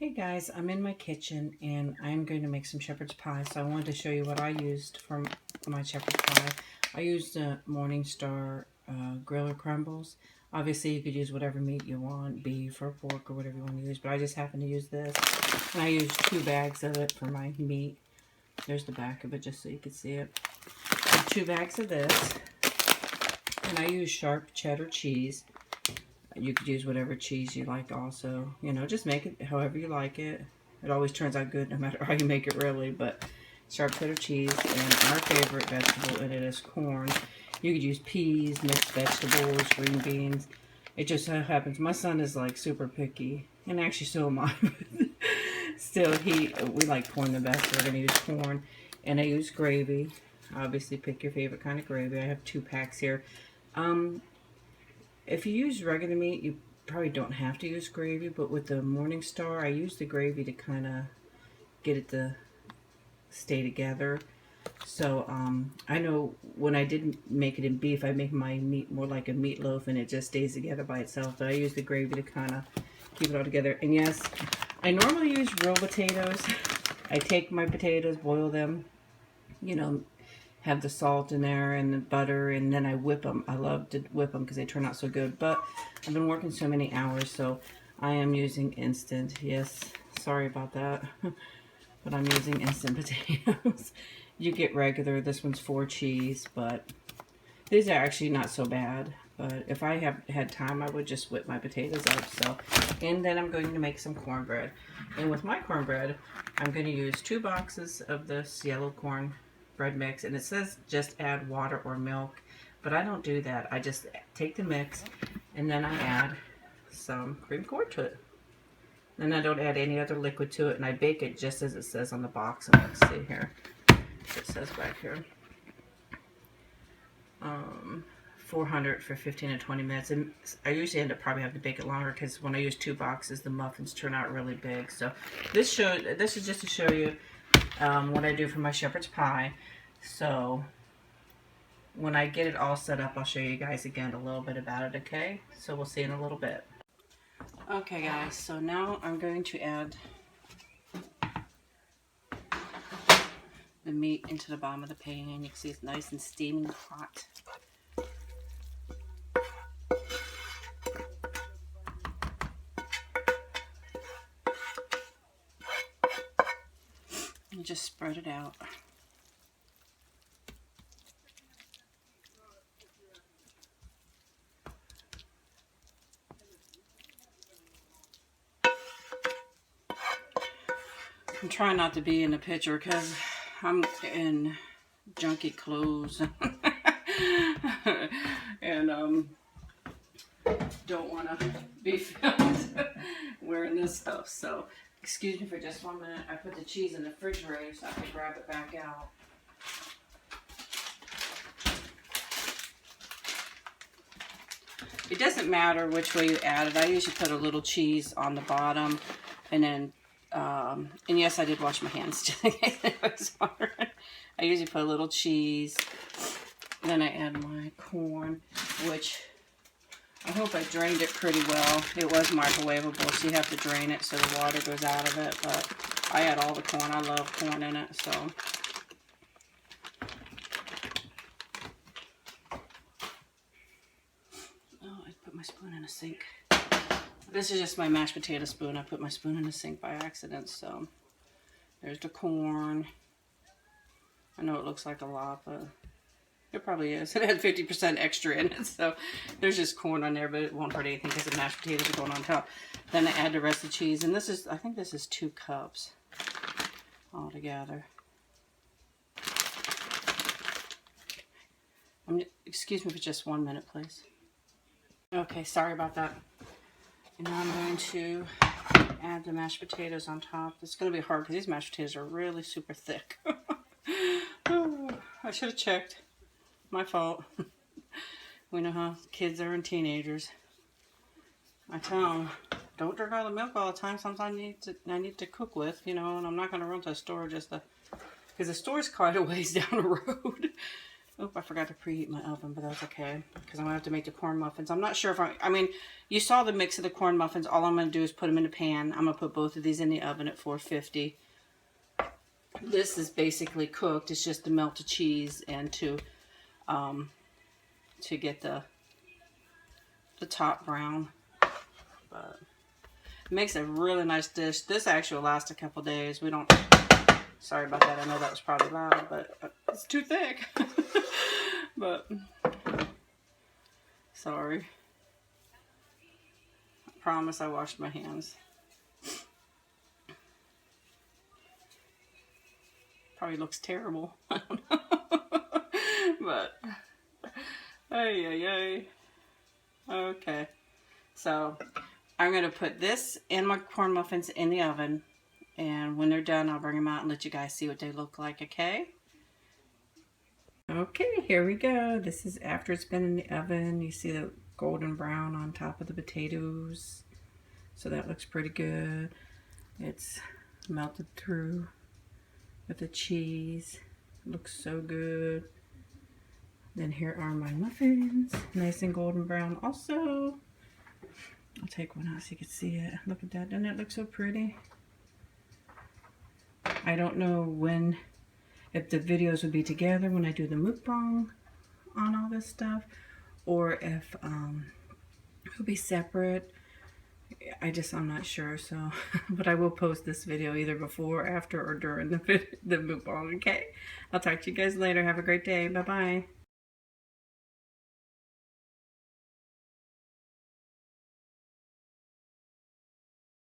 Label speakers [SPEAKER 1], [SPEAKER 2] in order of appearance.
[SPEAKER 1] Hey guys, I'm in my kitchen and I'm going to make some shepherd's pie. So I wanted to show you what I used for my shepherd's pie. I used Morningstar griller crumbles. Obviously you could use whatever meat you want, beef or pork or whatever you want to use, but I just happen to use this. And I used 2 bags of it for my meat. There's the back of it just so you can see it. 2 bags of this. And I use sharp cheddar cheese. You could use whatever cheese you like also. You know, just make it however you like it. It always turns out good no matter how you make it really, but sharp cheddar cheese, and our favorite vegetable in it is corn. You could use peas, mixed vegetables, green beans. It just so happens my son is like super picky, and actually so am I. Still, we like corn the best, so we're going to use corn. And I use gravy. Obviously pick your favorite kind of gravy. I have 2 packs here. If you use regular meat, you probably don't have to use gravy, but with the Morningstar, I use the gravy to kind of get it to stay together. So I know when I didn't make it in beef, I make my meat more like a meatloaf and it just stays together by itself, but I use the gravy to kind of keep it all together. And yes, I normally use real potatoes. I take my potatoes, boil them, you know, have the salt in there and the butter, and then I whip them. I love to whip them because they turn out so good. But I've been working so many hours, so I am using instant. Yes, sorry about that. But I'm using instant potatoes. You get regular. This one's 4 cheese, but these are actually not so bad. But if I had time, I would just whip my potatoes up. So, and then I'm going to make some cornbread. And with my cornbread, I'm going to use 2 boxes of this yellow corn bread mix, and it says just add water or milk, but I don't do that. I just take the mix and then I add some cream corn to it. And I don't add any other liquid to it, and I bake it just as it says on the box. And let's see here. It says back here. 400 for 15 to 20 minutes. And I usually end up probably having to bake it longer because when I use 2 boxes, the muffins turn out really big. So this is just to show you what I do for my shepherd's pie. So when I get it all set up, I'll show you guys again a little bit about it, okay? So we'll see in a little bit. Okay guys, so now I'm going to add the meat into the bottom of the pan. You can see it's nice and steaming hot. And just spread it out. I'm trying not to be in the picture because I'm in junky clothes and don't want to be filmed wearing this stuff. So excuse me for just 1 minute. I put the cheese in the refrigerator so I can grab it back out. It doesn't matter which way you add it. I usually put a little cheese on the bottom, and then and yes, I did wash my hands just in case it was hard. I usually put a little cheese, then I add my corn, which I hope I drained it pretty well. It was microwavable, so you have to drain it so the water goes out of it, but I add all the corn. I love corn in it, so. Oh, I put my spoon in a sink. This is just my mashed potato spoon. I put my spoon in the sink by accident, so there's the corn. I know it looks like a lot, but it probably is. It had 50% extra in it, so there's just corn on there, but it won't hurt anything because the mashed potatoes are going on top. Then I add the rest of the cheese, and this is, I think this is 2 cups all together. Excuse me for just 1 minute, please. Okay, sorry about that. And now I'm going to add the mashed potatoes on top. It's going to be hard because these mashed potatoes are really super thick. Oh, I should have checked. My fault. We know how kids are and teenagers. I tell them, don't drink all the milk all the time. Sometimes I need to cook with, you know, and I'm not going to run to the store just to, because the store's quite a ways down the road. Oh, I forgot to preheat my oven, but that's okay because I'm gonna have to make the corn muffins. I'm not sure if I mean, you saw the mix of the corn muffins. All I'm gonna do is put them in a pan. I'm gonna put both of these in the oven at 450. This is basically cooked. It's just the melted cheese and to get the top brown. But it makes a really nice dish. This actually will last a couple days. We don't. Sorry about that. I know that was probably loud, but it's too thick. But sorry. I promise I washed my hands. Probably looks terrible. I don't know. But ay. Okay. So I'm gonna put this and my corn muffins in the oven, and when they're done, I'll bring them out and let you guys see what they look like. Okay. Okay, here we go. This is after it's been in the oven. You see the golden brown on top of the potatoes. So that looks pretty good. It's melted through with the cheese. It looks so good. Then here are my muffins. Nice and golden brown also. I'll take one out so you can see it. Look at that. Doesn't that look so pretty? I don't know when, if the videos will be together when I do the mukbang on all this stuff, or if it'll be separate. I'm not sure. So, but I will post this video either before, after, or during the mukbang. Okay, I'll talk to you guys later. Have a great day. Bye bye.